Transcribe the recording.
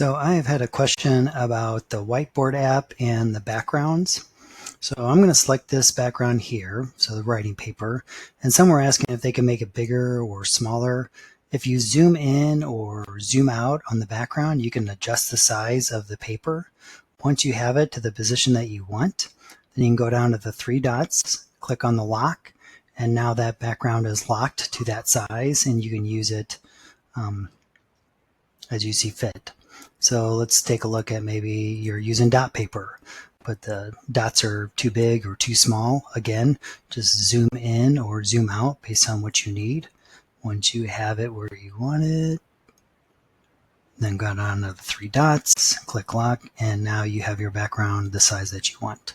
So I have had a question about the Whiteboard app and the backgrounds. So I'm going to select this background here, so the writing paper, and some were asking if they can make it bigger or smaller. If you zoom in or zoom out on the background, you can adjust the size of the paper. Once you have it to the position that you want, then you can go down to the three dots, click on the lock, and now that background is locked to that size, and you can use it as you see fit. So let's take a look at maybe you're using dot paper, but the dots are too big or too small. Again, just zoom in or zoom out based on what you need. Once you have it where you want it, then go down to the three dots, click lock, and now you have your background the size that you want.